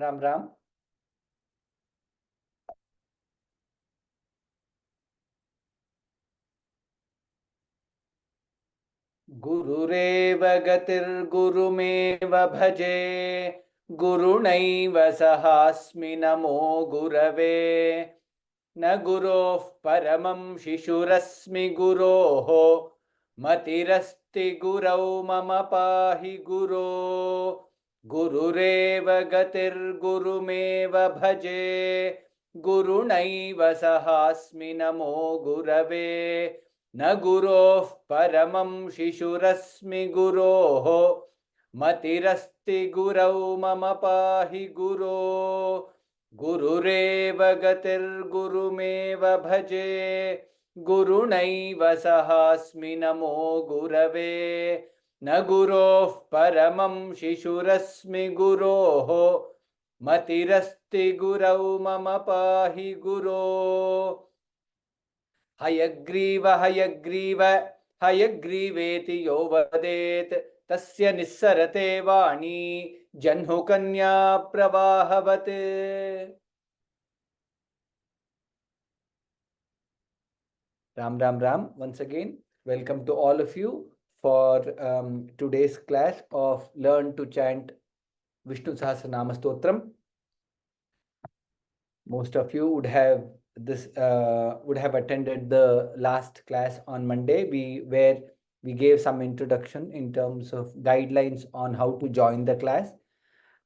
Ram Ram. गुरुरेव गतिर्गुरुमेव भजे गुरुणैव सहास्मि नमो गुरवे न गुरोः परमं शिशुरस्मि गुरोः मतिरस्ति गुरौ मम पाहि गुरो गुरुरेव गतिर्गुरुमेव भजे गुरुणैव सहास्मि नमो गुरवे न गुरोः परमं शिशुरस्मि गुरोः मतिरस्ति गुरौ मम पाहि गुरो गुरुरेव गतिर्गुरुमेव भजे गुरुणैव सहास्मि नमो गुरवे न गुरोः परमं शिशुरस्मि गुरोः मतिरस्ति गुरौ मम पाहि गुरो हयग्रीव हयग्रीव हयग्रीवेति यो वदेत् तस्य निस्सरते वाणी जह्नुकन्या प्रवाहवत् Ram Ram Ram. Once again, welcome to all of you for today's class of Learn to Chant Vishnu Sahasranama Stotram. Most of you would have attended the last class on Monday, where we gave some introduction in terms of guidelines on how to join the class.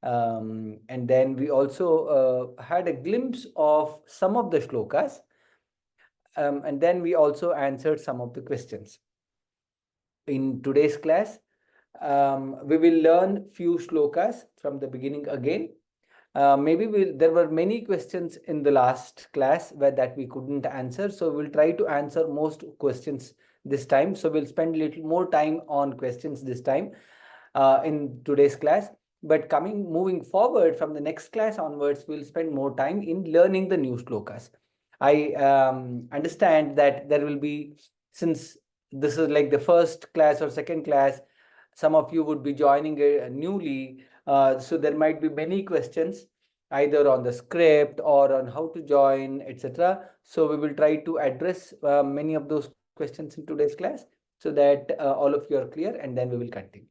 And then we also had a glimpse of some of the shlokas. And then we also answered some of the questions. In today's class, we will learn few shlokas from the beginning again. Maybe there were many questions in the last class that we couldn't answer. So we'll try to answer most questions this time. So we'll spend a little more time on questions this time in today's class. But moving forward from the next class onwards, we'll spend more time in learning the new shlokas. I understand that there will be, since this is like the first class or second class, some of you would be joining newly. So there might be many questions either on the script or on how to join, etc. So we will try to address many of those questions in today's class so that all of you are clear, and then we will continue.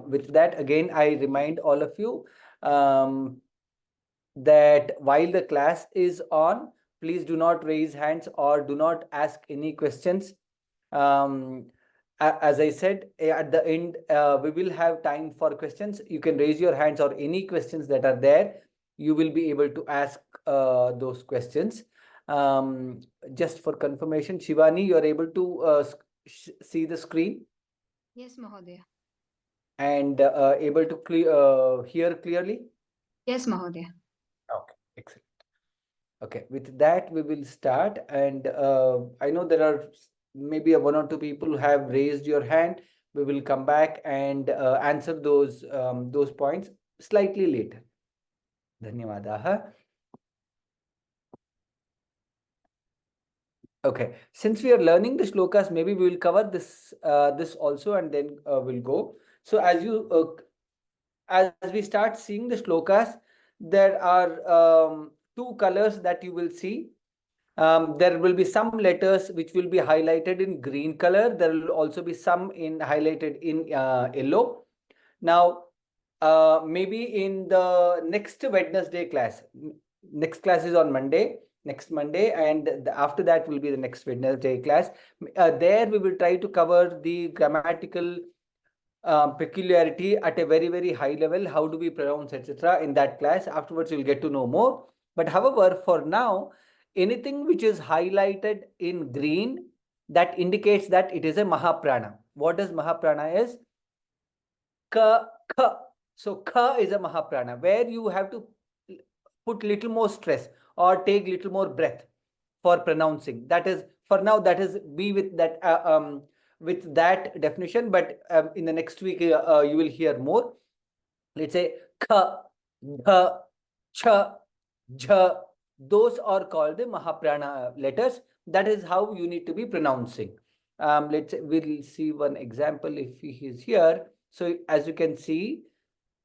With that, again, I remind all of you that while the class is on, please do not raise hands or do not ask any questions. As I said, at the end, we will have time for questions. You can raise your hands, or any questions that are there, you will be able to ask those questions. Just for confirmation, Shivani, you are able to see the screen? Yes, Mahodaya. And able to hear clearly? Yes, Mahodaya. Okay, excellent. Okay, with that, we will start. And I know there are maybe one or two people who have raised your hand. We will come back and answer those points slightly later. Dhanyawadaha. Okay, since we are learning the shlokas, maybe we will cover this also, and then we'll go. So as we start seeing the shlokas, there are two colors that you will see. There will be some letters which will be highlighted in green color. There will also be some highlighted in yellow. Now, maybe in the next Wednesday class, next class is on next Monday, and after that will be the next Wednesday class. There we will try to cover the grammatical peculiarity at a very, very high level. How do we pronounce, etc. in that class. Afterwards, you'll get to know more. But however, for now, anything which is highlighted in green, that indicates that it is a Mahaprana. What does Mahaprana is? Ka, ka. So ka is a Mahaprana, where you have to put little more stress or take little more breath for pronouncing. That is, for now, that is be with that definition. But in the next week, you will hear more. Let's say ka, dha, cha, jha. Those are called the Mahaprana letters. That is how you need to be pronouncing. Let's say we'll see one example if he is here. So as you can see,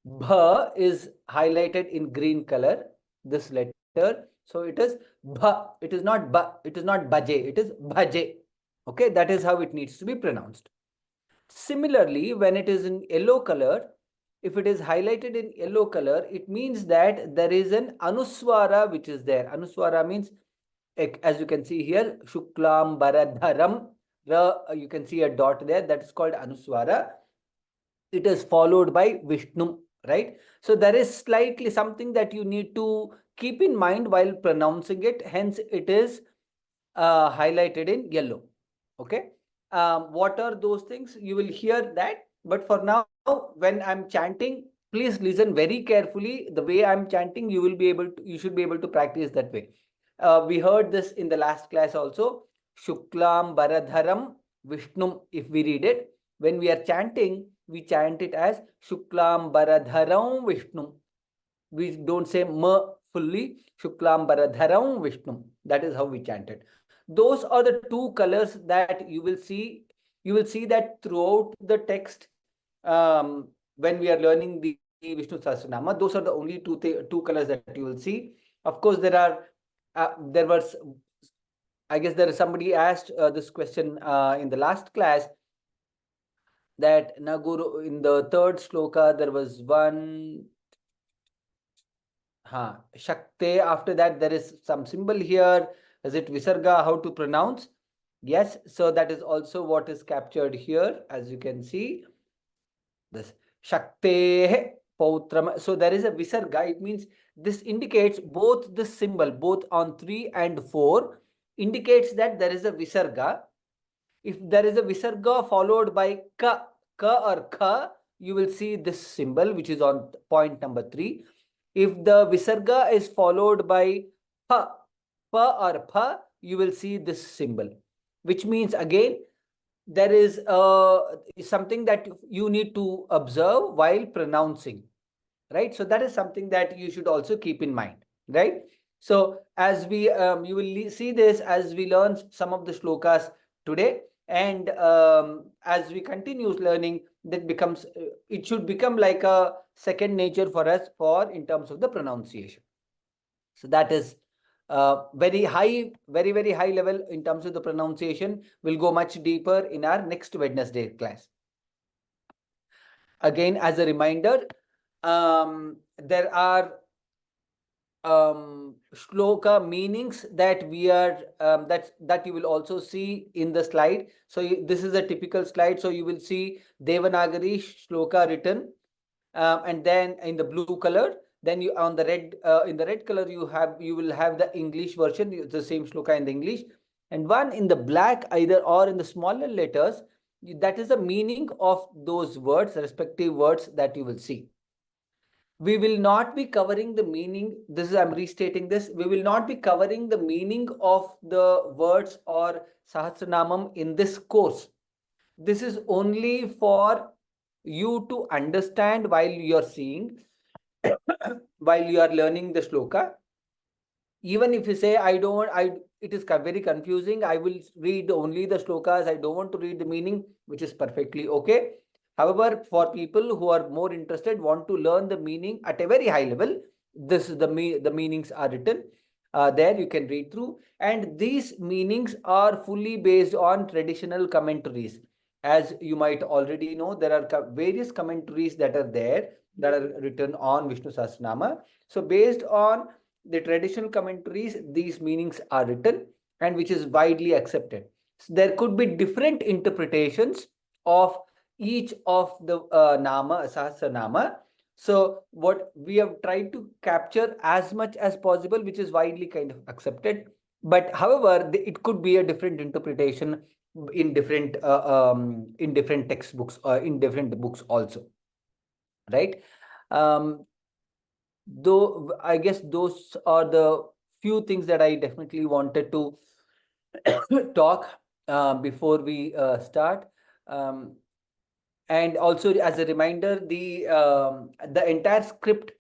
Bha is highlighted in green color, this letter. So it is bha. It is not ba. It is not baje. It is bhaje. Okay, that is how it needs to be pronounced. Similarly, when it is in yellow color, if it is highlighted in yellow color, it means that there is an anuswara which is there. Anuswara means, as you can see here, Shuklam Baradharam. You can see a dot there, that is called anuswara. It is followed by Vishnu, right? So there is slightly something that you need to keep in mind while pronouncing it. Hence, it is highlighted in yellow. Okay. What are those things? You will hear that. But for now, when I'm chanting, please listen very carefully. The way I'm chanting, you should be able to practice that way. We heard this in the last class also. Shuklam Baradharam Vishnum, if we read it. When we are chanting, we chant it as Shuklam Baradharam Vishnum. We don't say ma fully. Shuklam Baradharam Vishnum. That is how we chant it. Those are the two colors that you will see. You will see that throughout the text, when we are learning the Vishnu Sahasranama. Those are the only two colors that you will see. Of course, there was, I guess there is somebody asked this question in the last class, that Naguru, in the third sloka, there was one Shakte. After that, there is some symbol here. Is it Visarga? How to pronounce? Yes. So that is also what is captured here, as you can see. This Shakte Pautram. So there is a Visarga. It means this indicates both the symbol, both on 3 and 4, indicates that there is a Visarga. If there is a Visarga followed by ka or kha, you will see this symbol, which is on point number 3. If the Visarga is followed by pa or pha, you will see this symbol, which means again there is something that you need to observe while pronouncing, right? So that is something that you should also keep in mind, right? So as we you will see this as we learn some of the shlokas today, and as we continue learning, that becomes it should become like a second nature for us for in terms of the pronunciation. So that is very high, very high level in terms of the pronunciation. We'll go much deeper in our next Wednesday class. Again, as a reminder, there are shloka meanings that we are that you will also see in the slide. So this is a typical slide. So you will see Devanagari shloka written, and then in the blue color. Then you on the red in the red color you will have the English version, the same shloka in the English, and one in the black either or in the smaller letters. That is the meaning of those words, respective words that you will see. We will not be covering the meaning. This is, I'm restating this. We will not be covering the meaning of the words or Sahasranamam in this course. This is only for you to understand while you are seeing, while you are learning the shloka. Even if you say, it is very confusing, I will read only the shlokas, I don't want to read the meaning, which is perfectly okay. However, for people who are more interested, want to learn the meaning at a very high level, this is the meanings are written there. You can read through, and these meanings are fully based on traditional commentaries. As you might already know, there are various commentaries that are there that are written on Vishnu Sahasranama. So based on the traditional commentaries, these meanings are written, and which is widely accepted. So there could be different interpretations of each of the nama, Sahasranama. So what we have tried to capture as much as possible, which is widely kind of accepted. But however, it could be a different interpretation in different textbooks or in different books also, right? Though I guess those are the few things that I definitely wanted to talk before we start. Um, and also, as a reminder, the entire script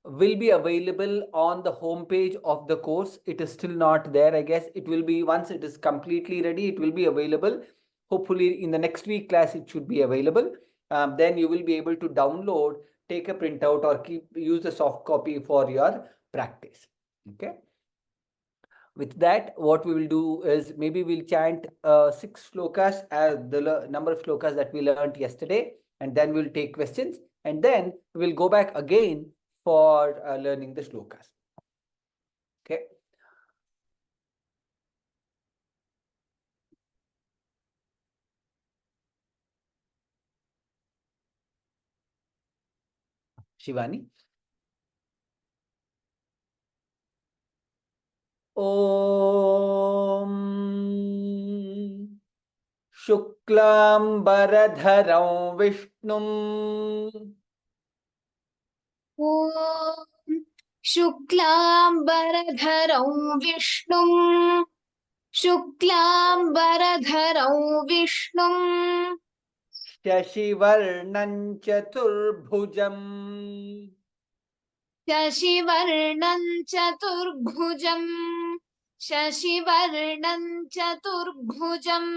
will be available on the home page of the course. It is still not there. I guess it will be once it is completely ready. It will be available. Hopefully, in the next week class, it should be available. Then you will be able to download take a printout or use the soft copy for your practice. Okay. With that, what we will do is maybe we'll chant 6 slokas as the number of slokas that we learned yesterday, and then we'll take questions, and then we'll go back again for learning the slokas. Okay. Shivani. Om Shuklambaradharam Vishnum ॐ शुक्लाम्बरधरं विष्णुं शुक्लाम्बरधरं विष्णुं Shashivarnam Chaturbhujam शशिवर्णं चतुर्भुजं शशिवर्णं चतुर्भुजम्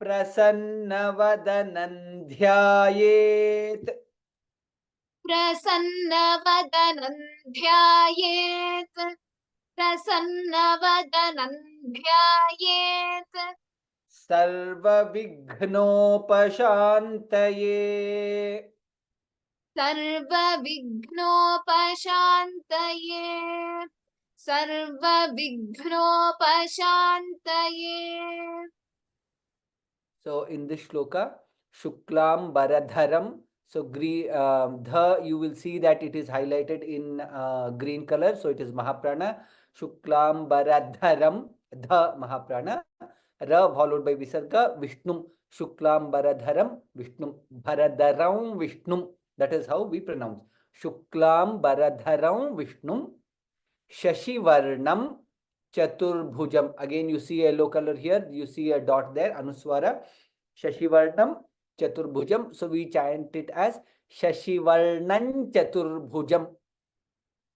Prasannavadanam Dhyayet प्रसन्नवदनं ध्यायेत् प्रसन्नवदनं ध्यायेत् Sarvavighnopashantaye सर्वविघ्नोपशान्तये सर्वविघ्नोपशान्तये. So in this shloka, Shuklam Baradharam. So the you will see that it is highlighted in green color. So it is Mahaprana. Shuklam Baradharam, the Mahaprana. Ra followed by Visarga, Vishnum. Shuklam Baradharam, Vishnum. Baradharam, Vishnum. That is how we pronounce. Shuklam Baradharam, Vishnum. Shashivarnam Chaturbhujam. Again, you see a yellow color here. You see a dot there, Anuswara. Shashivarnam Chaturbhujam. So we chant it as Shashivarnam Chaturbhujam.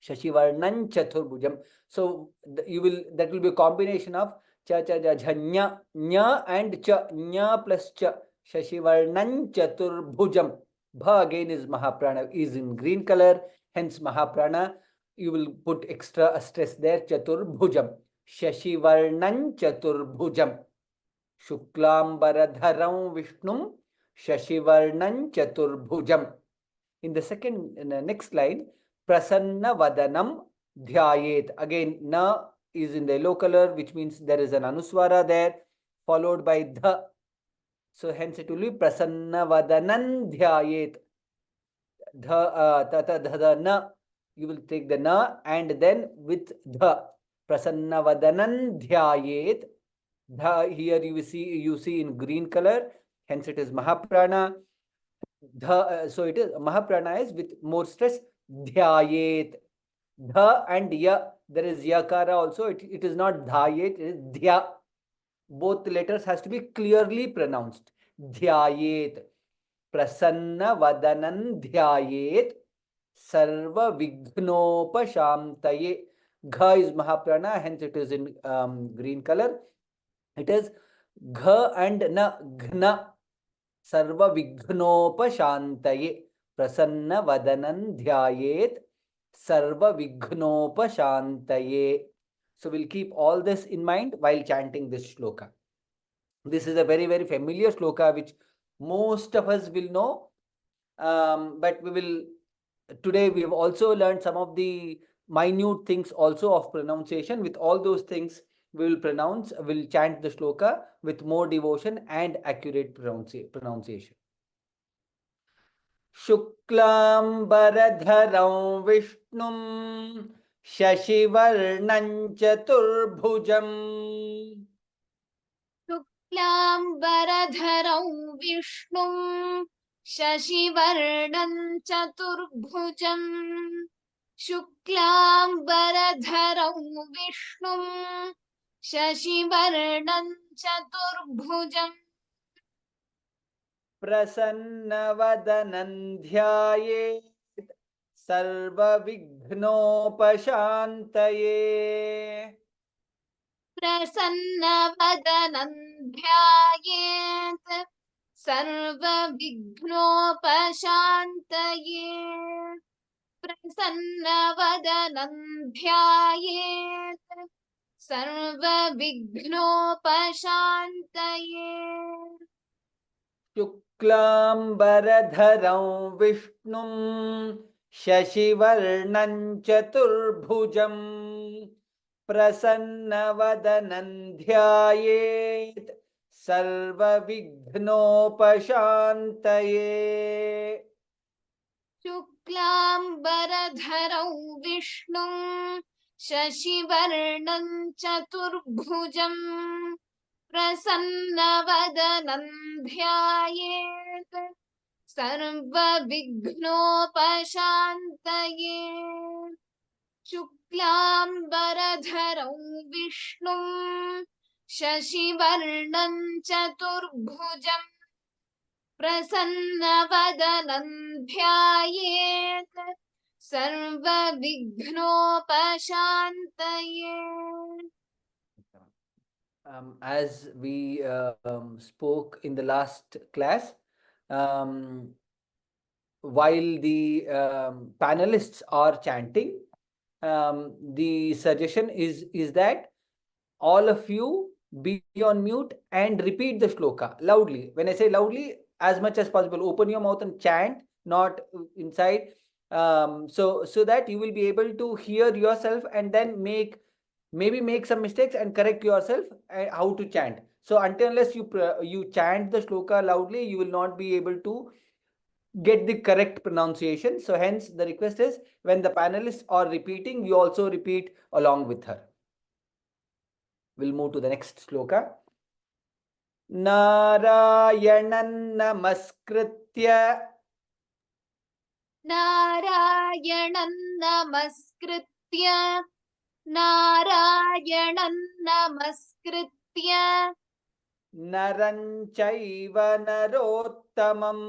Shashivarnam Chaturbhujam. So that will be a combination of cha cha ja jhanya nya and cha nya plus cha. Shashivarnam Chaturbhujam. Bha again is Mahaprana, is in green color. Hence Mahaprana. You will put extra stress there. Chaturbhujam. Shashivarnam Chaturbhujam. Shuklambaradharam Vishnum Shashivarnam Chaturbhujam. In the next line, Prasanna Vadanam Dhyayet. Again, na is in the yellow color, which means there is an Anuswara there, followed by dha. So hence it will be Prasanna Vadanam Dhyayet. Tata na. You will take the na and then with dha. Prasanna Vadanam Dhyayet. The here you see in green color, hence it is Mahaprana. So it is Mahaprana is with more stress. Dhyayet. Dha and ya. There is yakara also. It is not dhayet, it is dhya. Both letters has to be clearly pronounced. Dhyayet. Prasanna Vadanan Dhyayet. Sarva Vignopashamtaye. Gha is Mahaprana, hence it is in green color. It is gha and na, ghna. Sarva Vignopashantaye. Prasanna Vadanan Dhyayet. Sarva Vignopashantaye. So we'll keep all this in mind while chanting this shloka. This is a very, very familiar shloka which most of us will know. But today we have also learned some of the minute things also of pronunciation. With all those things, we'll chant the shloka with more devotion and accurate pronunciation. Shuklambaradharam Vishnum Shashivarnam Chaturbhujam शुक्लाम्बरधरं विष्णुं शशिवर्णं चतुर्भुजं शुक्लाम्बरधरं विष्णुं शशिवर्णं चतुर्भुजम् प्रसन्नवदनं ध्यायेत् सर्वविघ्नोपशान्तये प्रसन्नवदनं ध्यायेत् सर्वविघ्नोपशान्तये प्रसन्नवदनं ध्यायेत् सर्वविघ्नोपशान्तये शुक्लाम्बरधरं विष्णुं शशिवर्णं चतुर्भुजं प्रसन्नवदनं ध्यायेत् सर्वविघ्नोपशान्तये शुक्लाम्बरधरं विष्णुं शशिवर्णं चतुर्भुजं प्रसन्नवदनं ध्यायेत् सर्वविघ्नोपशान्तये शुक्लाम्बरधरं विष्णुं शशिवर्णं चतुर्भुजं प्रसन्नवदनं ध्यायेत् सर्वविघ्नोपशान्तये. As we spoke in the last class, um, while the panelists are chanting, the suggestion is that all of you be on mute and repeat the shloka loudly. When I say loudly, as much as possible, open your mouth and chant, not inside, so that you will be able to hear yourself and then maybe make some mistakes and correct yourself how to chant. So until unless you chant the shloka loudly, you will not be able to get the correct pronunciation. So hence the request is, when the panelists are repeating, you also repeat along with her. We'll move to the next sloka. Narayanan namaskritya नारायणं नमस्कृत्य नारायणं नमस्कृत्य naran chaiva narottamam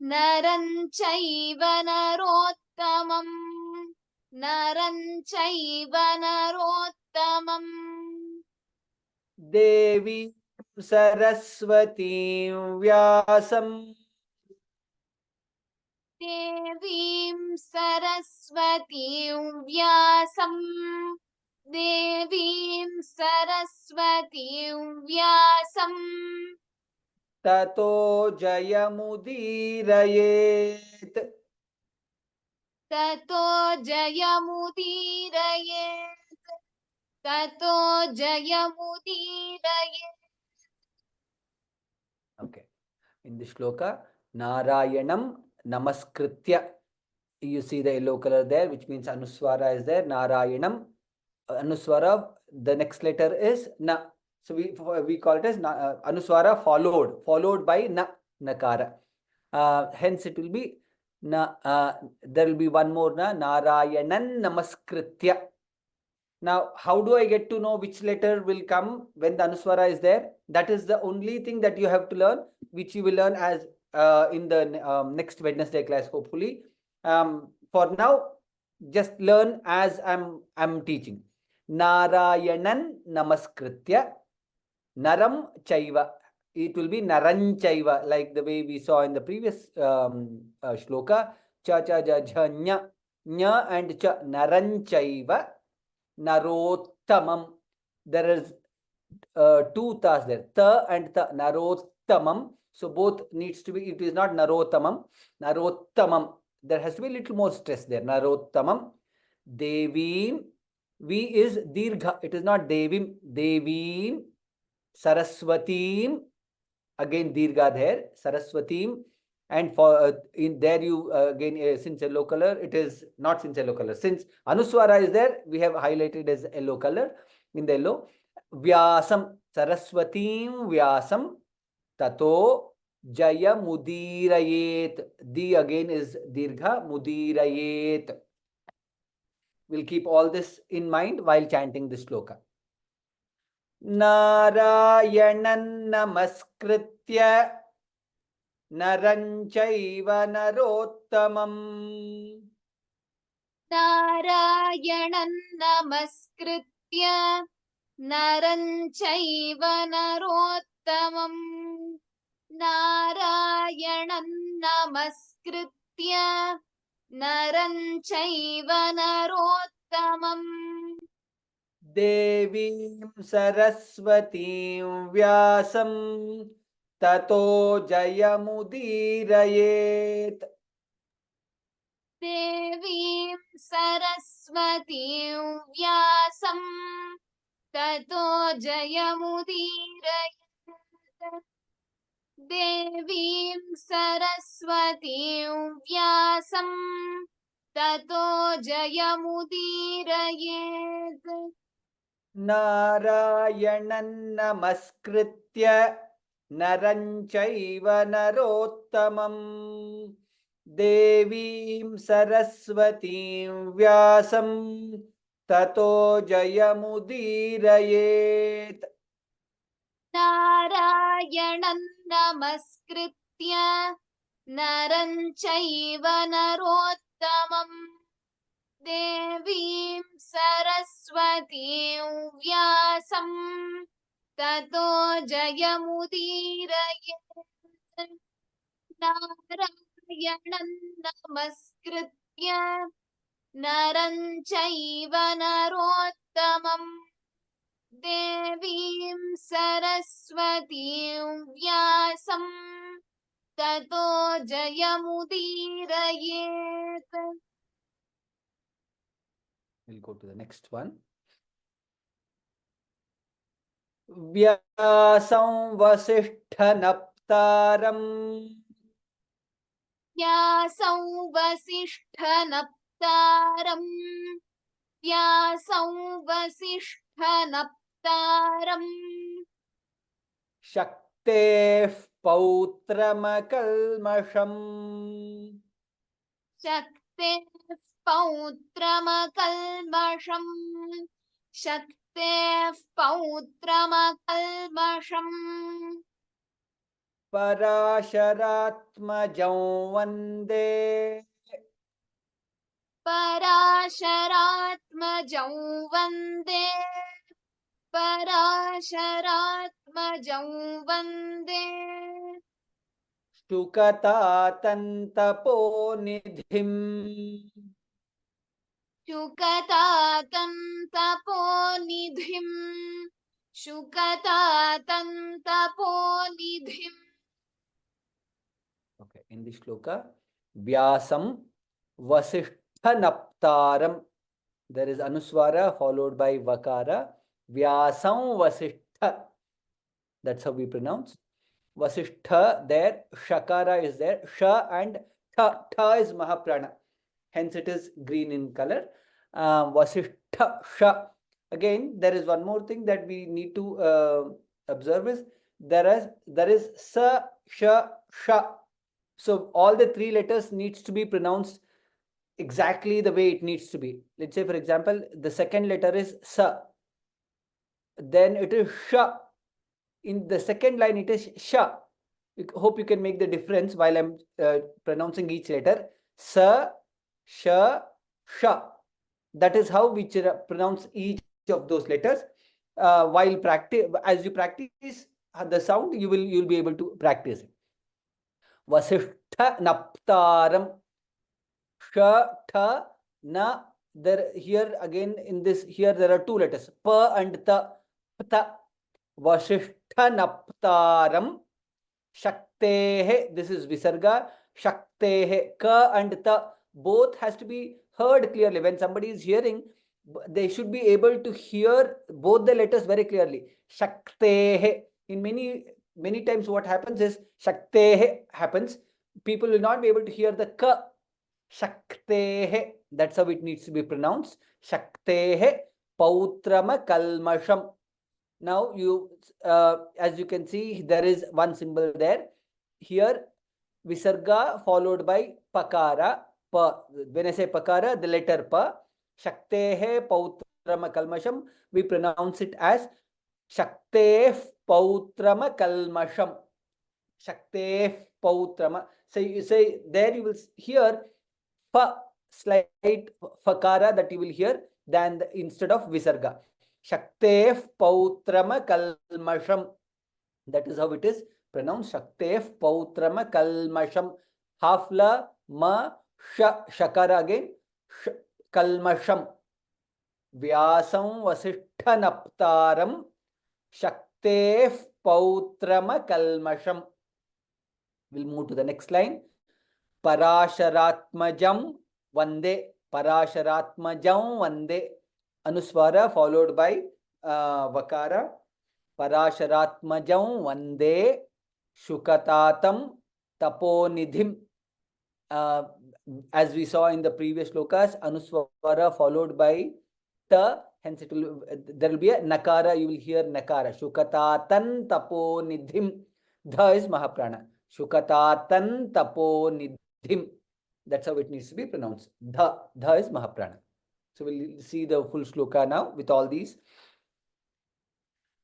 नरं चैव नरोत्तमं नरं चैव नरोत्तमम् देवी सरस्वतीं व्यासं देवीं सरस्वतीं व्यासं देवीं सरस्वतीं व्यासं ततो जयमुदीरयेत् ततो जयमुदीरयेत् ततो जयमुदीरयेत्. Okay. In the shloka, Narayanam Namaskritya. You see the yellow color there, which means Anuswara is there. Narayanam. Anuswara, the next letter is Na. So we call it as Anuswara followed by Na, Nakara. Hence it will be Na. There will be one more Na. Narayanan Namaskritya. Now, how do I get to know which letter will come when the Anuswara is there? That is the only thing that you have to learn, which you will learn as in the next Wednesday class, hopefully. For now, just learn as I'm teaching. Narayanan Namaskritya Naram Chaiva. It will be Naran Chaiva, like the way we saw in the previous shloka. Cha cha ja jha nya. Nya and cha. Naran Chaiva Narottamam. There is two tas there. Ta and ta. Narottamam. So both needs to be, it is not Narottamam. Narottamam. There has to be a little more stress there. Narottamam. Devim. V is Dirgha. It is not Devim. Devim. Saraswatim. Again Dirgha there. Saraswatim. And for in there you again since yellow color, it is not since yellow color. Since Anuswara is there, we have highlighted as yellow color in the yellow. Vyasam. Saraswatim Vyasam. Tato Jaya Mudirayet. Di again is Dirgha. Mudirayet. We'll keep all this in mind while chanting this shloka. Narayanan Namaskritya Naran Chaiva Narottamam नारायणं नमस्कृत्य नरं चैव नरोत्तमम् नारायणं नमस्कृत्य नरं चैव नरोत्तमम् देवीं सरस्वतीं व्यासं ततो जयमुदीरयेत्. देवीं सरस्वतीं व्यासं ततो जयमुदीरयेत् देवीं सरस्वतीं व्यासं ततो जयमुदीरयेत् नारायणं नमस्कृत्य नरं चैव नरोत्तमं देवीं सरस्वतीं व्यासं ततो जयमुदीरयेत्. नारायणं नमस्कृत्य नरं चैव नरोत्तमम् देवीं सरस्वतीं व्यासं ततो जयमुदीरयेत् नारायणं नमस्कृत्य नरं चैव नरोत्तमम् देवीं सरस्वतीं व्यासं ततो जयमुदीरयेत्. We'll go to the next one. व्यासं वसिष्ठनप्तारम् व्यासं वसिष्ठनप्तारम् व्यासं वसिष्ठनप्तारम् शक्तेः पौत्रमकल्मषम् शक्तेः पौत्रमकल्मषम् शक्तेः पौत्रमकल्मषम् पराशरात्मजं वन्दे पराशरात्मजं वन्दे पराशरात्मजं वन्दे शुकतातन्तपोनिधिम् शुकतातन्तपोनिधिम् शुकतातन्तपोनिधिम्. Okay, in the shloka, Vyasam Vasishthanaptaram. There is Anuswara followed by Vakara. Vyasam Vasishtha. That's how we pronounce. Vasishtha, there, Shakara is there. Sha and Tha. Tha is Mahaprana. Hence it is green in color. Vasishtha, Sha. Again, there is one more thing that we need to observe is there is Sa, Sha, Sha. So all the three letters needs to be pronounced exactly the way it needs to be. Let's say, for example, the second letter is Sa. Then it is Sha. In the second line, it is Sha. Hope you can make the difference while I'm pronouncing each letter. Sa, Sha, Sha. That is how we pronounce each of those letters. While as you practice the sound, you'll be able to practice it. Vasishtha Naptaram. Sha, Tha, Na. There here again in this here there are two letters Pa and Ta. Pta. Vasishtha Naptaram. Shaktehe. This is Visarga. Shaktehe. Ka and Ta. Both has to be heard clearly. When somebody is hearing, they should be able to hear both the letters very clearly. Shaktehe. In many times what happens is Shaktehe happens. People will not be able to hear the Ka. Shaktehe. That's how it needs to be pronounced. Shaktehe Pautrama Kalmasham. Now as you can see, there is one symbol there. Here, Visarga followed by Pakara. Pa. When I say Pakara, the letter Pa. Shaktehe Pautrama Kalmasham. We pronounce it as Shakteh Pautrama Kalmasham. Shakteh Pautrama. So you say there you will hear Pa, slight Fakara that you will hear than instead of Visarga. Shakteh Pautrama Kalmasham. That is how it is Pronounce Shaktef Pautrama Kalmasham. Hafla ma shakara again. Kalmasham. Vyasam Vasishthanaptaram Shaktef Pautrama Kalmasham. We'll move to the next line. Parasharatmajam Vande. Parasharatmajam Vande. Anuswara followed by Vakara. Parasharatmajam Vande Shukatatam Taponidhim. As we saw in the previous slokas, Anuswara followed by ta, hence there will be a nakara, you will hear nakara. Shukatatan Taponidhim. Dha is Mahaprana. Shukatatan Taponidhim. That's how it needs to be pronounced. Dha is Mahaprana. So we'll see the full sloka now with all these.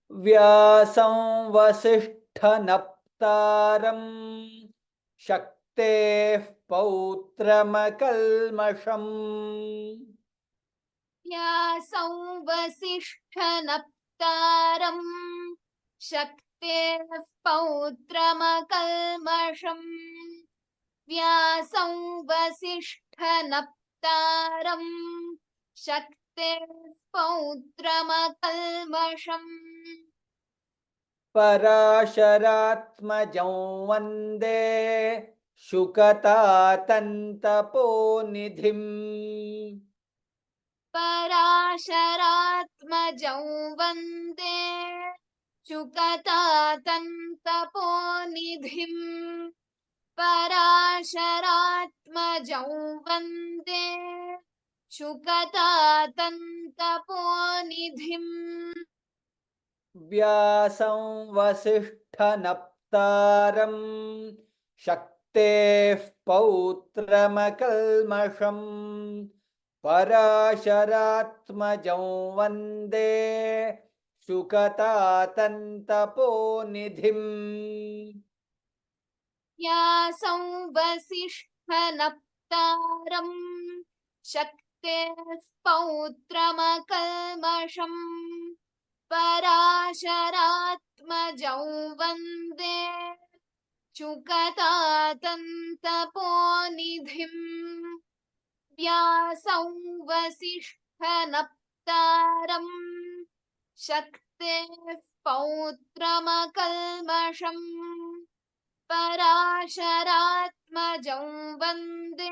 Vyasam Vasishthanaptaram Shakteh Pautramakalmasham. Vyasam Vasishthanaptaram Shakter Pautramakalmasham. Vyasam Vasishthanaptaram Shakter Pautramakalmasham. Parasharatmajam Vande Shukatatantaponidhim. Parasharatmajam Vande Shukatatantaponidhim. Parasharatmajam Vande Shukatatantaponidhim. Vyasam Vasishthanaptaram Shakteh Pautramakalmasham. Parasharatmajam Vande Shukatatantaponidhim. Vyasam Vasishthanaptaram Shakter Pautramakalmasham. Parasharatmajam Vande Shukatatantaponidhim. Vyasam Vasishthanaptaram Shakter Pautramakalmasham. Parasharatmajam Vande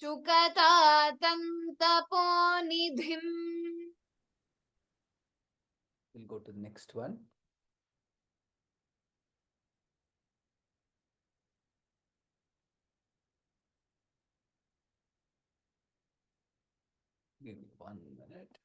Shukatatantaponidhim. We'll go to the next one. Give me 1 minute.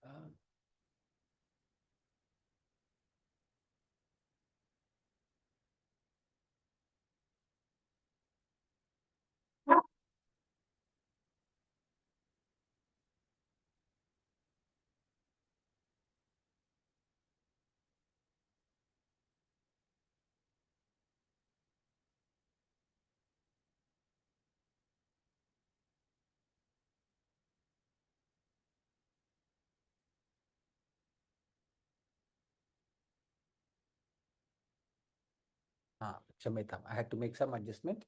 Kshamaitam. I had to make some adjustment.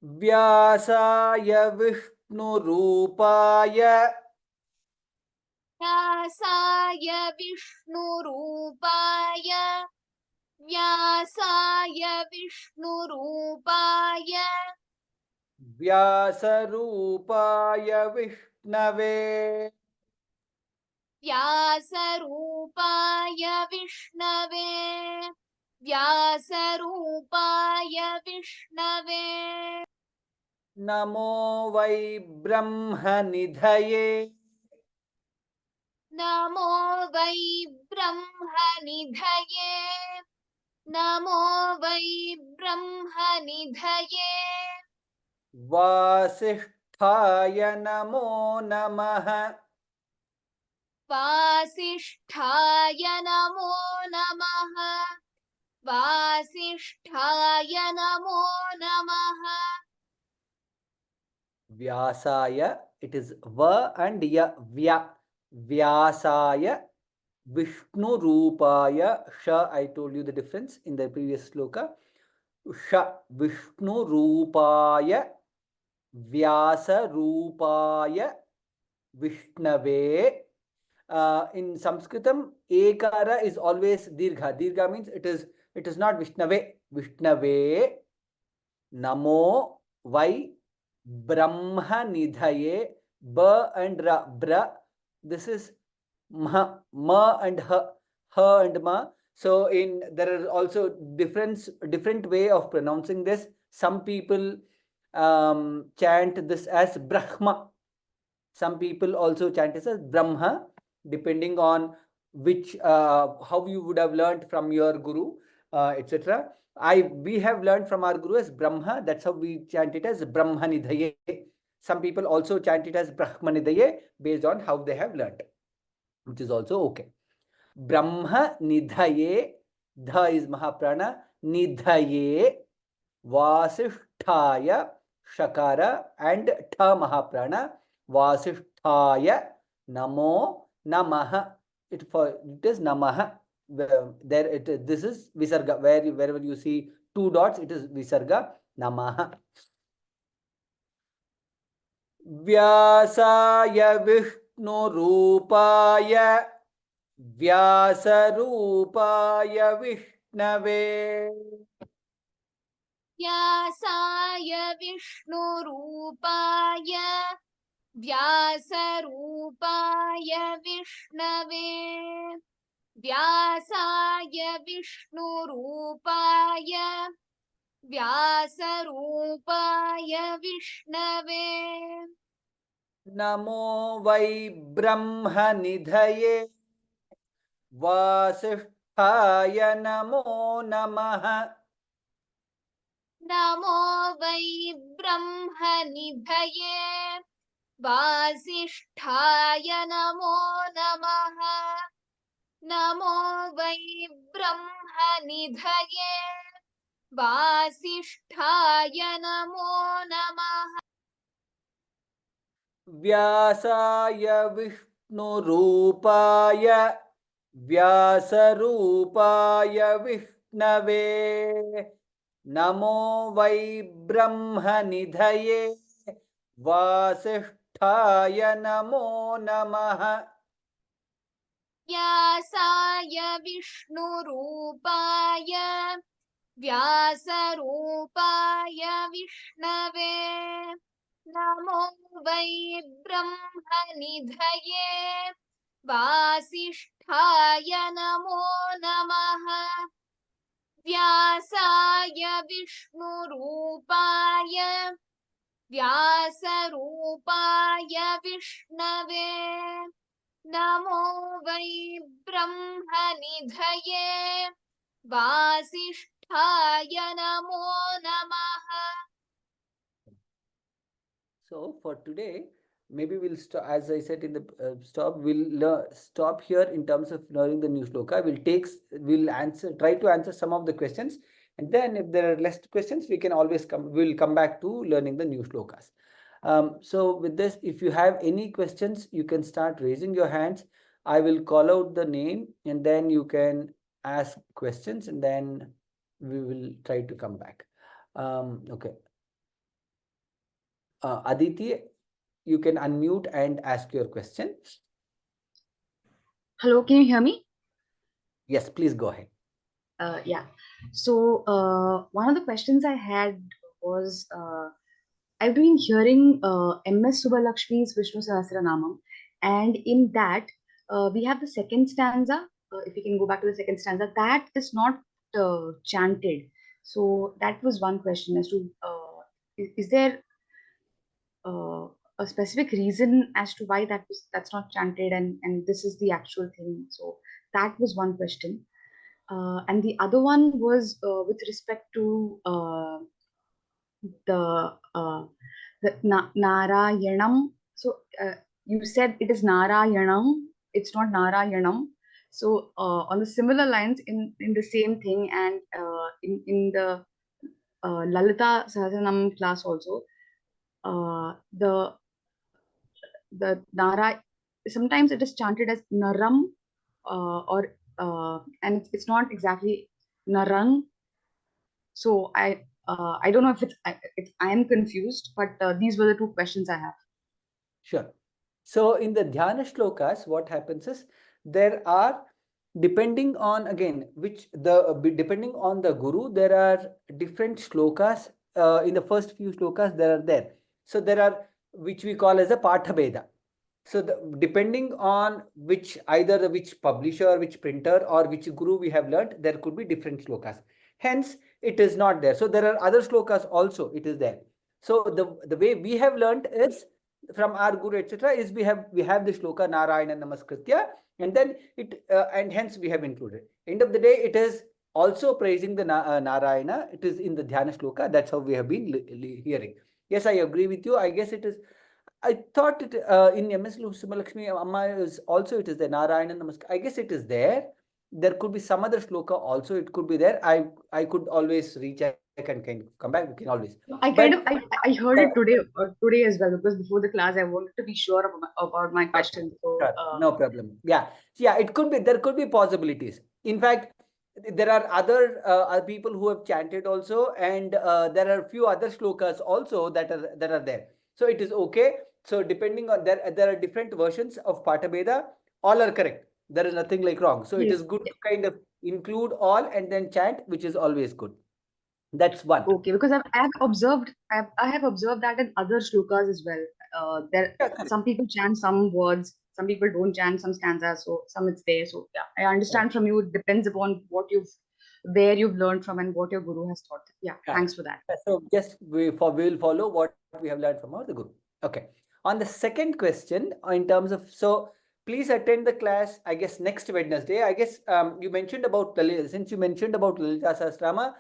Vyasaya Vishnurupaya Vyasaya Vishnurupaya Vyasaya Vishnurupaya Vyasarupaya Vishnave Vyasarupaya Vishnave Vyasarupaya Vishnave Namo Vai Brahmanidhaye Namo Vai Brahmanidhaye Namo Vai Brahmanidhaye Vasishthaya Namo Namaha Vasisthaya Namo Namaha Vasisthaya Namo Namaha Vyasaya, it is Va and Ya, Vyasaya Vishnu Rupaya. Sha, I told you the difference in the previous sloka. Sha, Vishnu Rupaya, Vyasa Rupaya, Vishnave. In Sanskritam, ekara is always dirgha. Dirgha means it is not Vishnave. Vishnave Namo Vai Brahma Nidhaye. Ba and Ra. Bra. This is ma and ha and ma. So in there are also different way of pronouncing this. Some people chant this as Brahma. Some people also chant this as Brahma, depending on which how you would have learned from your guru, etc. We have learned from our guru as Brahma. That's how we chant it as Brahmanidhaye. Some people also chant it as Brahmanidhaye based on how they have learned, which is also okay. Brahma Nidhaye, Dha is Mahaprana, Nidhaye, Vasishthaya, Shakara, and Tha Mahaprana, Vasishthaya, Namo, Namaha. It is Namaha. There this is Visarga. Wherever you see two dots, it is Visarga, Namaha. व्यासाय विष्णुरूपाय व्यासरूपाय विष्णवे व्यासाय विष्णुरूपाय व्यासरूपाय विष्णवे व्यासाय विष्णुरूपाय व्यासरूपाय विष्णवे नमो वै ब्रह्मनिधये वासिष्ठाय नमो नमः नमो वै ब्रह्मनिधये वासिष्ठाय नमो नमः नमो वै ब्रह्मनिधये वासिष्ठाय नमो नमः व्यासाय विष्णुरूपाय व्यासरूपाय विष्णवे नमो वै ब्रह्मनिधये वासिष्ठाय नमो नमः व्यासाय विष्णुरूपाय व्यासरूपाय विष्णवे नमो वै ब्रह्मनिधये वासिष्ठाय नमो नमः व्यासाय विष्णुरूपाय व्यासरूपाय विष्णवे नमो वै ब्रह्मनिधये वासिष्ठाय नमो नमः. So for today, maybe we'll stop. As I said in the we'll stop here in terms of learning the new shloka. We'll answer, try to answer some of the questions, and then if there are less questions, we can always come. We'll come back to learning the new shlokas. So with this, if you have any questions, you can start raising your hands. I will call out the name, and then you can ask questions, and then we will try to come back. Okay. Aditi, you can unmute and ask your question. Hello, can you hear me? Yes, please go ahead. Yeah. So one of the questions I had was I've been hearing MS Subbalakshmi's Vishnu Sahasranamam, and in that we have the second stanza. If you can go back to the second stanza, that is not chanted. So that was one question as to is there a specific reason as to why that's not chanted, and this is the actual thing. So that was one question. And the other one was with respect to the Narayanam. So you said it is Narayanam. It's not Narayanam. So on the similar lines, in the same thing, and in the Lalita Sahasranam class also, the Nara, sometimes it is chanted as Naram, or and it's not exactly narang. So I don't know if I am confused, but these were the two questions I have. Sure. So in the dhyana shlokas, what happens is there are, depending on again depending on the guru, there are different shlokas. In the first few shlokas, there are there. So there are, which we call as a patha. So depending on which publisher, which printer, or which guru we have learnt, there could be different shlokas. Hence, it is not there. So there are other shlokas also. It is there. So the way we have learnt is from our guru, etc., is we have the shloka Narayana Namaskritya, and then and hence we have included. End of the day, it is also praising the Narayana. It is in the dhyana shloka. That's how we have been hearing. Yes, I agree with you. I guess it is. I thought it in MS Sumalakshmi Amma is also, it is the Narayana Namaskar. I guess it is there. There could be some other shloka also. It could be there. I could always recheck and kind of come back. We can always. I But kind of I heard it today as well, because before the class I wanted to be sure about my okay, question. So sure, no problem. Yeah, yeah. It could be. There could be possibilities. In fact, there are other people who have chanted also, and there are few other shlokas also that are there. So it is okay. So depending on there are different versions of Patabeda. All are correct. There is nothing like wrong. So it is yes, good to kind of include all and then chant, which is always good. That's one. okay, because I have observed that in other shlokas as well. There Yeah, correct. some people chant some words, some people don't chant some stanzas, so some it's there. So yeah, I Correct. understand from you. It depends upon where you've learned from and what your guru has taught. Yeah, Correct. thanks for that. So just we will follow what we have learned from our the guru. Okay. On the second question, in terms of, so please attend the class. I guess next Wednesday. I guess you mentioned about since you mentioned about Lalita Sahasrama.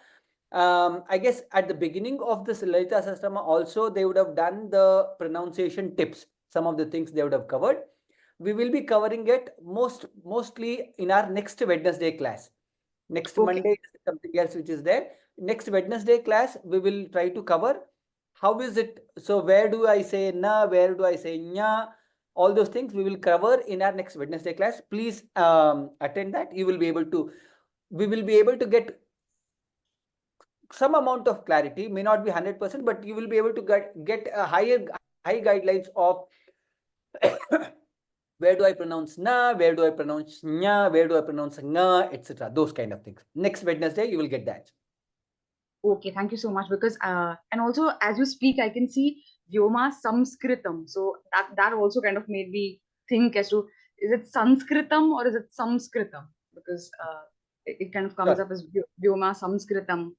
I guess at the beginning of this Lalita Sahasrama also they would have done the pronunciation tips. Some of the things they would have covered. We will be covering it mostly in our next Wednesday class. Next Okay, Monday is something else which is there. Next Wednesday class, we will try to cover how is it. So where do I say na? Where do I say nya? All those things we will cover in our next Wednesday class. Please attend that. You will be able to. We will be able to get some amount of clarity. May not be 100%, but you will be able to get a high guidelines of where do I pronounce na, where do I pronounce nya, where do I pronounce nga, etc. Those kind of things. Next Wednesday, you will get that. okay, thank you so much. Because and also as you speak, I can see vyoma-samskritam. So that also kind of made me think as to, is it Sanskritam or is it Samskritam? Because it kind of comes Sure. up as vyoma-samskritam.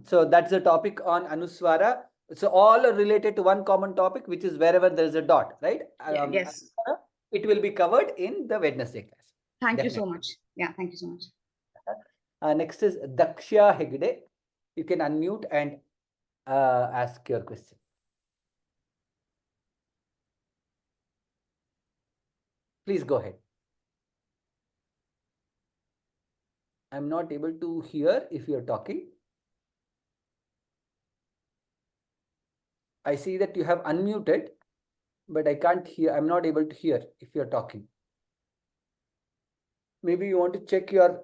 So that's the topic on Anuswara. So all are related to one common topic, which is wherever there is a dot, right? Yeah, yes. Anuswara, it will be covered in the Wednesday class. Thank you so Definitely. much. Yeah, thank you so much. Next is Daksha Hegde. You can unmute and ask your question. Please go ahead. I'm not able to hear if you're talking. I see that you have unmuted, but I can't hear. I'm not able to hear if you're talking. Maybe you want to check your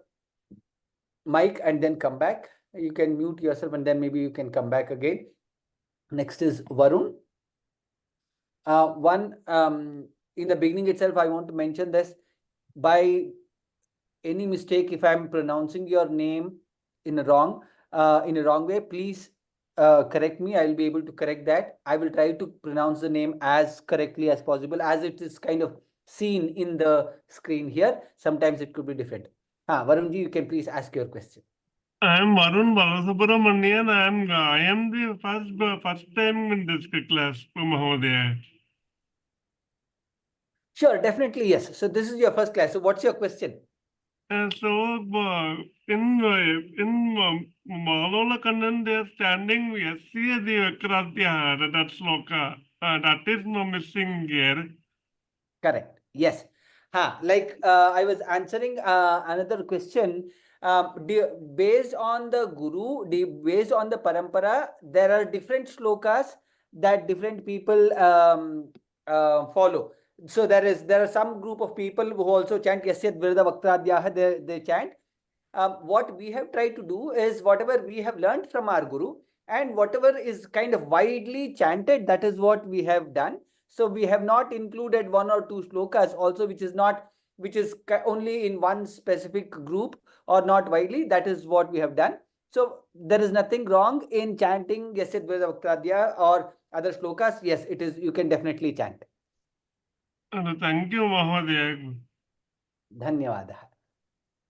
mic and then come back. You can mute yourself and then maybe you can come back again. Next is Varun. One, in the beginning itself, I want to mention this. By any mistake, if I'm pronouncing your name in a wrong way, please correct me. I will be able to correct that. I will try to pronounce the name as correctly as possible, as it is kind of seen in the screen here. Sometimes it could be different. Varunji, you can please ask your question. I am Varun Balasubramanian. I am the first time in this class, Mahodaya. Sure, definitely yes. So this is your first class. So what's your question? In Malola Kandan, they are standing. We see the Kratya, that sloka. That is no missing here. Correct. Yes. Like I was answering another question. Based on the guru, based on the parampara, there are different slokas that different people follow. So there are some group of people who also chant Yasyat Virda Vaktradhyaha, they chant. What we have tried to do is whatever we have learned from our guru and whatever is kind of widely chanted, that is what we have done. So we have not included one or two slokas also, which is only in one specific group or not widely. That is what we have done. So there is nothing wrong in chanting Yasyat Virda Vaktradhyaha or other slokas. Yes, it is. You can definitely chant. Thank you, Mahodaya. Dhanyavadah.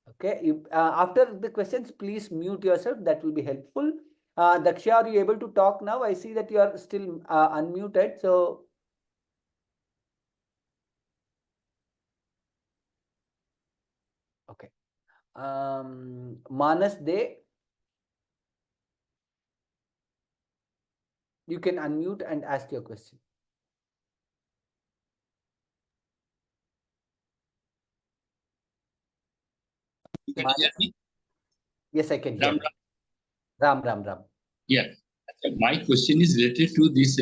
Okay, after the questions, please mute yourself. That will be helpful. Daksha, are you able to talk now? I see that you are still unmuted. So, okay. Manas De, you can unmute and ask your question. Can you hear me? Yes, I can hear. Ram, Ram, Ram, Ram. Yeah. My question is related to this.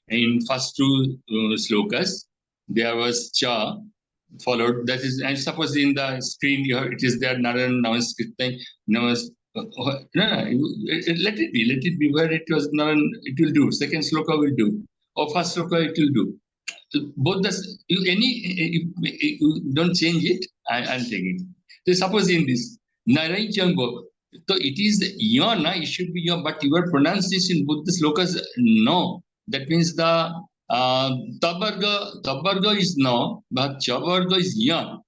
In first two slokas, there was cha followed. That is, and suppose in the screen it is there Naran Namaskrit Namas. No, let it be. Let it be where it was Naran. It will do. Second sloka will do. Or first sloka it will do. Both the you don't change it. I'll take it. So suppose in this Naran Chambo. So it is yona, it should be yon, but your pronunciation both the slokas no. That means the tabarga is no, but chabarga is yon.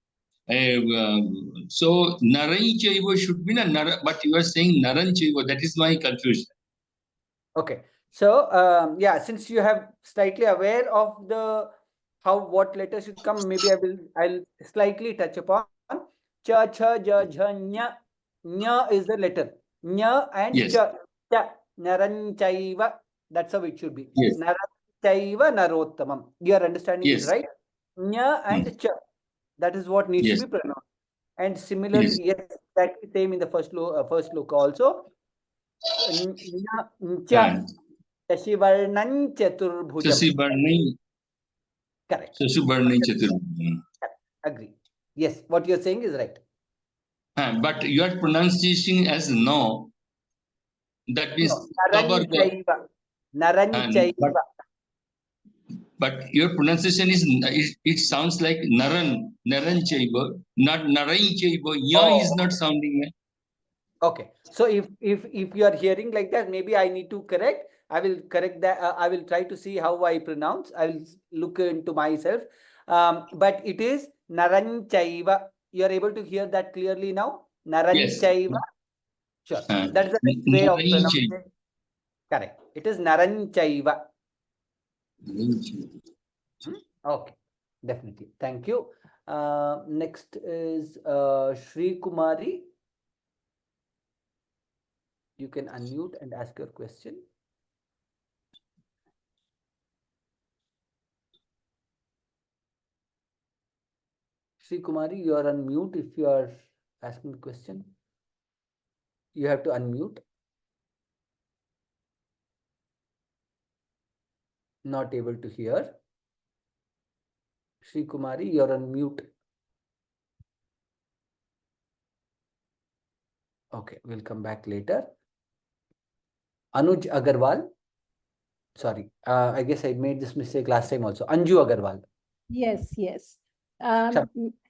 So naran chaiva should be na, but you are saying naran chaiva. That is my confusion. Okay. So, yeah, since you have slightly aware of the what letters should come, maybe I'll slightly touch upon cha, cha, ja, jha, nya. Nya is the letter. Nya and Yes. cha. Cha. Naranchaiva. That's how it should be. Yes. Naranchaiva narottamam. Your understanding is Yes. right. Nya and cha. That is what needs Yes. to be pronounced. And similarly, yes, exactly same in the first look also. Nya, cha. Shashivarnan Chaturbhujam. Shashivarnai. Correct. Shashivarnai Chaturbhujam. Agree. Yes, what you're saying is right. But you are pronouncing as no. That means tabarga. Naranchaiva. But your pronunciation is, it sounds like Naran Chaiva, not Narain Chaiva. Ya is not sounding. Okay. So if you are hearing like that, maybe I need to correct. I will correct that. I will try to see how I pronounce. I will look into myself. But it is Naranchaiva. You are able to hear that clearly now? Naranchaiva. Sure. That is the right way of pronouncing. Correct. It is Naranchaiva. Okay. Definitely. Thank you. Next is Shri Kumari. You can unmute and ask your question. Shri Kumari, you are on mute if you are asking the question. You have to unmute. Not able to hear. Shri Kumari, you are on mute. Okay, we'll come back later. Anuj Agarwal. Sorry, I guess I made this mistake last time also. Anju Agarwal. Yes. Sure. I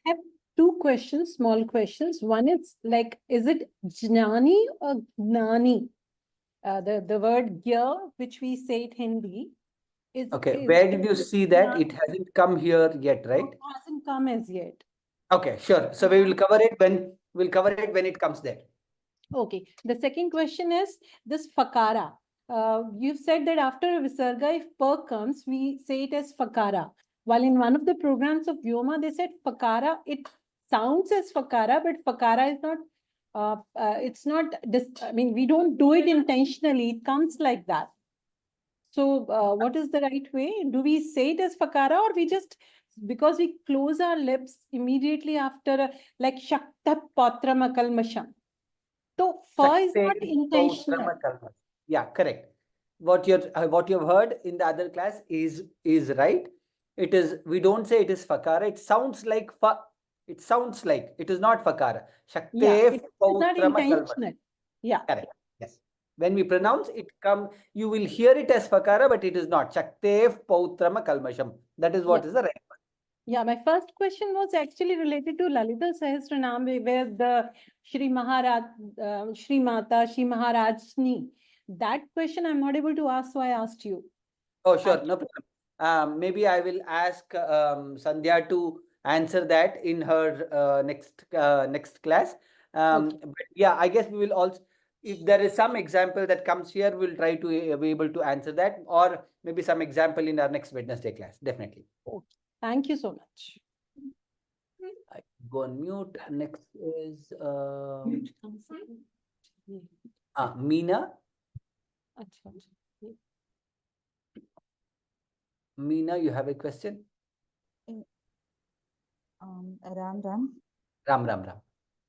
have two questions, small questions. One is like, is it jnani or gnani? The word gya, which we say it Hindi, is Okay, where did you see that? It hasn't come here yet, right? It hasn't come as yet. Okay, sure. So we will cover it when it comes there. Okay. The second question is this fakara. You've said that after a visarga, if per comes, we say it as fakara. While in one of the programs of Vyoma, they said fakara, it sounds as fakara, but fakara is not, it's not, I mean, we don't do it intentionally. It comes like that. So what is the right way? Do we say it as fakara, or we just, because we close our lips immediately after, like shakta patra kalmasham. So fa is not intentional. Yeah, correct. What you've heard in the other class is right. It is, we don't say it is fakara. It sounds like fa. It sounds like it is not fakara. Yeah, Shaktef it is not pautrama kalma. intentional. Yeah. Correct. Yes. When we pronounce it, you will hear it as fakara, but it is not. Shaktef pautrama kalmasham. That is what Yeah. is the right one. Yeah, my first question was actually related to Lalita Sahasranam, where the Shri Maharaj, Shri Mata, Shri Maharajni. That question I'm not able to ask, so I asked you. Oh, sure, no problem. Maybe I will ask Sandhya to answer that in her next class. But yeah, I guess we will also, if there is some example that comes here, we'll try to be able to answer that, or maybe some example in our next Wednesday class. Definitely. Okay. Thank you so much. I go on mute. Next is Meena. Acha, acha. Meena, you have a question? Ram Ram. Ram, Ram, Ram.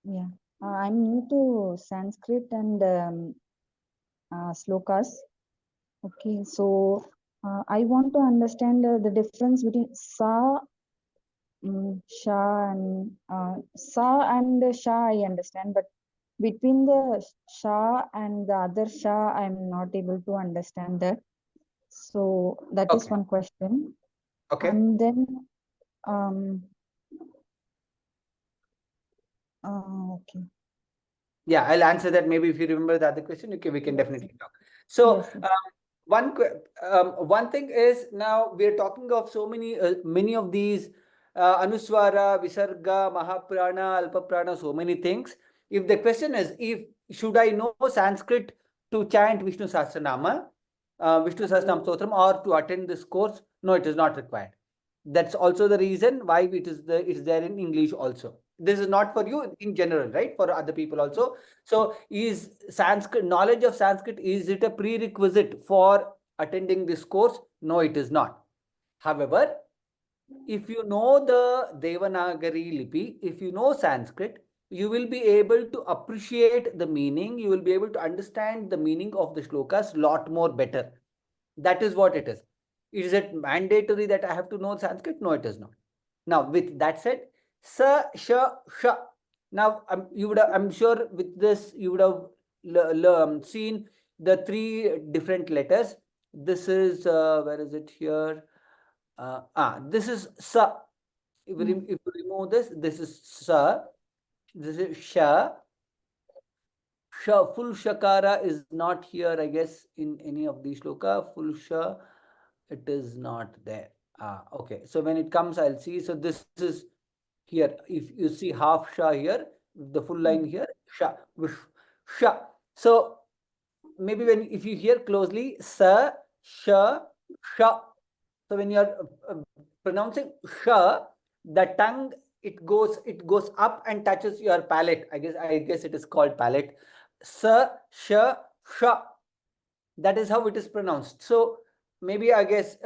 Yeah. I'm new to Sanskrit and slokas. Okay, so I want to understand the difference between sha and sha. I understand, but between the sha and the other sha, I'm not able to understand that. So that is Okay. one question. Okay. And then, okay. Yeah, I'll answer that. Maybe if you remember the other question, okay, we can Yes. definitely talk. So, Yes, yes. one thing is, now we are talking of so many of these anuswara, visarga, mahaprana, alpaprana, so many things. If the question is, if should I know Sanskrit to chant Vishnu Sahasranama, Vishnu Sahasranama Stotram, or to attend this course? No, it is not required. That's also the reason why it's there in English also. This is not for you in general, right? For other people also. So is Sanskrit, knowledge of Sanskrit, is it a prerequisite for attending this course? No, it is not. However, if you know the Devanagari Lipi, if you know Sanskrit, you will be able to appreciate the meaning, you will be able to understand the meaning of the shlokas lot more better. That is what it is. Is it mandatory that I have to know Sanskrit? No, it is not. Now, with that said, sa, sha, sha. Now, I'm sure with this you would have seen the three different letters. This is where is it here? This is sa. If you remove this, this is sa. This is sha. Full shakara is not here, I guess, in any of these shloka. Full sha, it is not there. Okay. So when it comes, I'll see. So this is here. If you see half sha here, the full line here, sha, sha. So maybe if you hear closely, sa, sha, sha. So when you are pronouncing sha, the tongue, it goes up and touches your palate. I guess it is called palate. Sa, sha, sha. That is how it is pronounced. So maybe I guess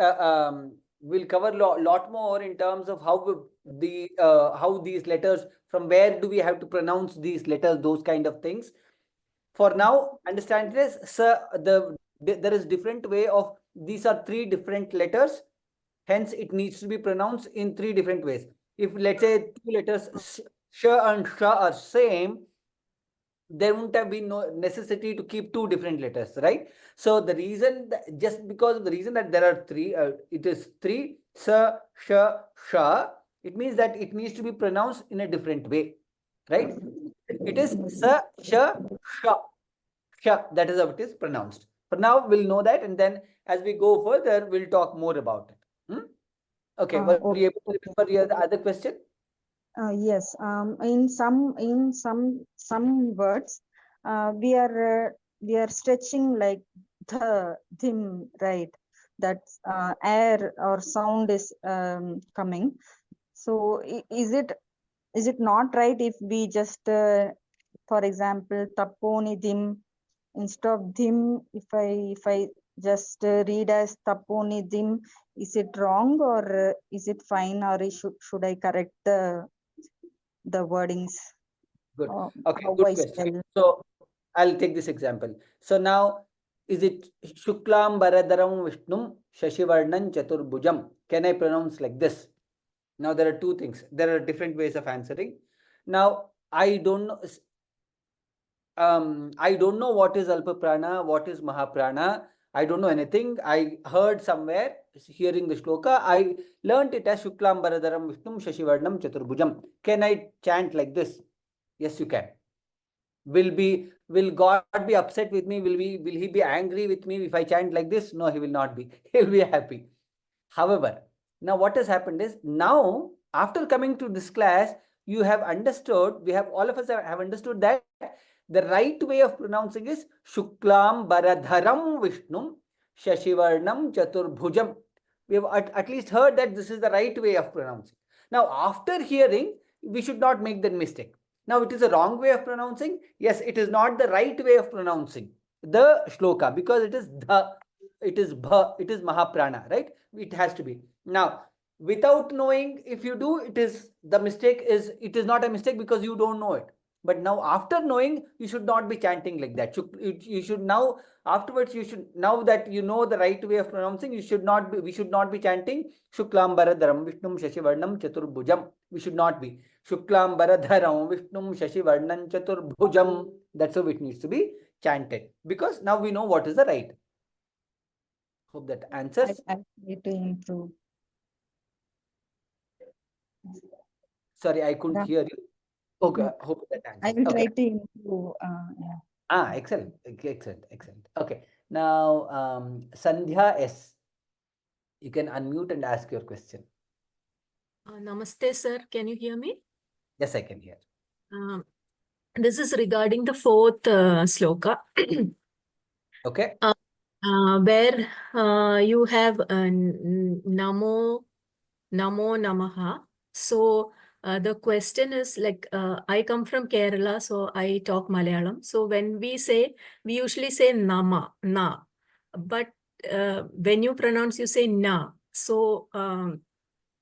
we'll cover lot more in terms of how these letters, from where do we have to pronounce these letters, those kind of things. For now, understand this. There is different way of, these are three different letters. Hence, it needs to be pronounced in three different ways. If let's say two letters sh and sha are same, there wouldn't have been no necessity to keep two different letters, right? So the reason that, just because of the reason that there are three, it is three, sa, sha, sha, it means that it needs to be pronounced in a different way, right? It is sa, sha, sha, sha. That is how it is pronounced. For now, we'll know that, and then as we go further, we'll talk more about it. Okay, were you able to remember your other question? Yes. In some words, we are stretching like the dim, right? That air or sound is coming. So is it not right if we just for example taponi dim instead of dim, if I just read as taponi dim, is it wrong or is it fine, or should I correct the wordings? Good. uh, Okay, how good I question. spell? So I'll take this example. So now Is it Shuklam Baradaram Vishnum Shashivarnan Chaturbhujam? Can I pronounce like this? Now there are two things. There are different ways of answering. Now I don't know. I don't know what is Alpa Prana, what is Mahaprana. I don't know anything. I heard somewhere, hearing the shloka, I learned it as Shuklam Baradaram Vishnum Shashivarnam Chaturbhujam. Can I chant like this? Yes, you can. Will God be upset with me? Will he be angry with me if I chant like this? No, he will not be. He'll be happy. However, now what has happened is, now after coming to this class, you have understood, all of us have understood that the right way of pronouncing is Shuklam Baradharam Vishnum Shashivarnam Chaturbhujam. We have at least heard that this is the right way of pronouncing. Now, after hearing, we should not make that mistake. Now, it is a wrong way of pronouncing. Yes, it is not the right way of pronouncing the shloka, because it is Mahaprana, right? It has to be. Now, without knowing, if you do, it is not a mistake because you don't know it. But now, after knowing, you should not be chanting like that. You should now, afterwards, now that you know the right way of pronouncing, we should not be chanting Shuklam Baradharam Vishnum Shashivarnam Chaturbhujam. We should not be Shuklam Baradharam Vishnum Shashivarnam Chaturbhujam. That's how it needs to be chanted, because now we know what is the right. Hope that answers. I need to improve. Sorry, I couldn't hear you. Okay, hope that answers. I will Okay. try to improve. Yeah. Excellent. Okay. Now, Sandhya S. You can unmute and ask your question. Namaste, sir. Can you hear me? Yes, I can hear. This is regarding the fourth sloka. Okay. Where you have Namo Namaha. So the question is like, I come from Kerala, so I talk Malayalam. So when we usually say Nama, Na. But when you pronounce, you say Na. So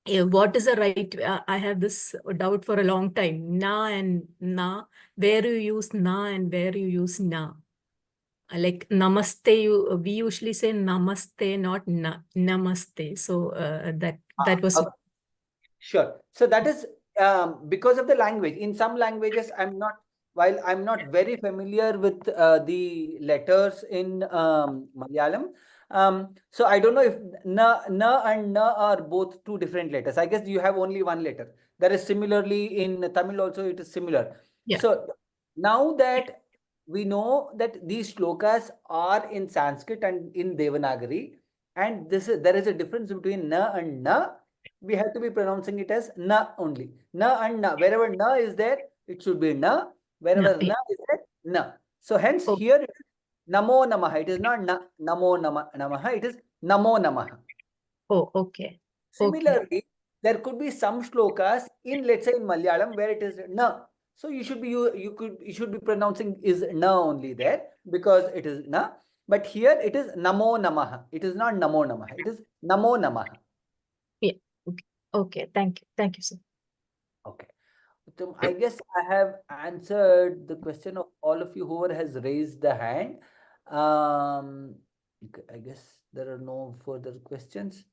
what is the right? I have this doubt for a long time. Na and Na, where you use Na and where you use Na. Like Namaste, we usually say Namaste, not Namaste. So that was. Okay. Sure. So that is because of the language. In some languages, while I'm not very familiar with the letters in Malayalam. So I don't know if na and na are both two different letters. I guess you have only one letter. There is similarly in Tamil also, it is similar. Yeah. So now that we know that these shlokas are in Sanskrit and in Devanagari, and there is a difference between na and na. We have to be pronouncing it as na only. Na and na. Wherever na is there, it should be na. Wherever na is there, na. So hence here it is Namo Namaha. It is not Namo Namaha. It is Namo Namaha. Oh, okay. Similarly, there could be some shlokas in, let's say, in Malayalam where it is na. So you should be pronouncing is na only there because it is na. But here it is Namo Namaha. It is not Namo Namaha. It is Namo Namaha. Yeah. Okay. Thank you, sir. Okay. So I guess I have answered the question of all of you whoever has raised the hand. I guess there are no further questions.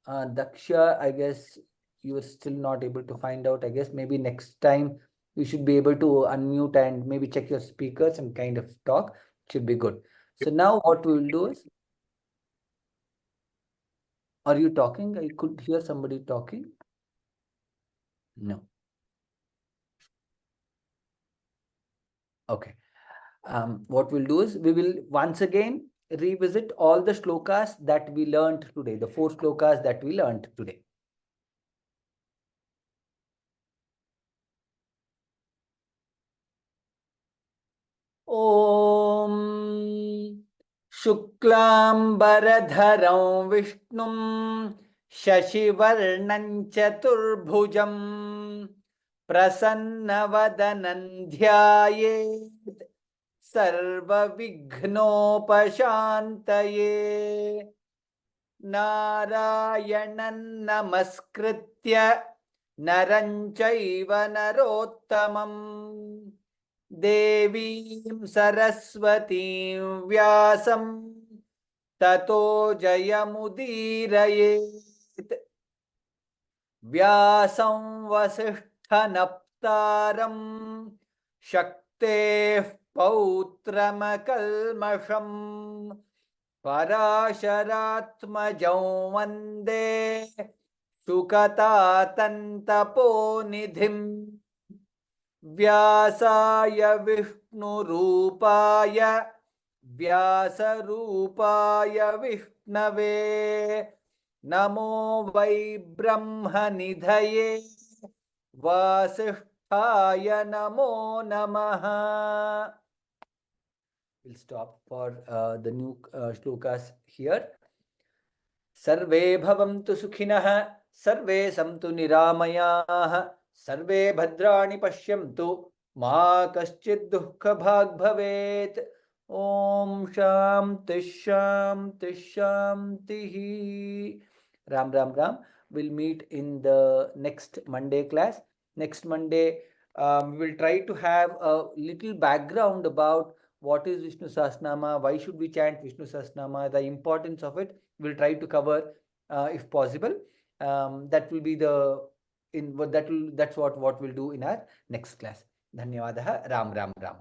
Daksha, I guess you are still not able to find out. I guess maybe next time you should be able to unmute and maybe check your speakers and kind of talk. It should be good. So now what we will do is, are you talking? I could hear somebody talking. No. Okay. What we'll do is we will once again revisit all the shlokas that we learned today, the 4 shlokas that we learned today. Om Shuklam Baradharam Vishnum Shashivarnam Chaturbhujam Prasannavadanam Dhyayet Sarva Vighnopashantaye Narayanan Namaskritya Naranchaiva Narottamam देवीं सरस्वतीं व्यासं ततो जयमुदीरयेत् व्यासं वसिष्ठनप्तारं शक्तेः पौत्रमकल्मषम् पराशरात्मजौ वन्दे शुकतातन्तपोनिधिम् व्यासाय विष्णुरूपाय व्यासरूपाय विष्णवे नमो वै ब्रह्मनिधये वासिष्ठाय नमो नमः. We'll stop for the new shlokas here. सर्वे भवन्तु सुखिनः, सर्वे सन्तु निरामयाः, सर्वे भद्राणि पश्यन्तु, मा कश्चित् दुःखभाग् भवेत्. ओम शांति शांति शांतिः. Ram Ram Ram. We'll meet in the next Monday class. Next Monday, we will try to have a little background about what is Vishnu Sahasranama, why should we chant Vishnu Sahasranama, the importance of it. We'll try to cover if possible. That will be that's what we'll do in our next class. Dhanyavadah. Ram Ram Ram.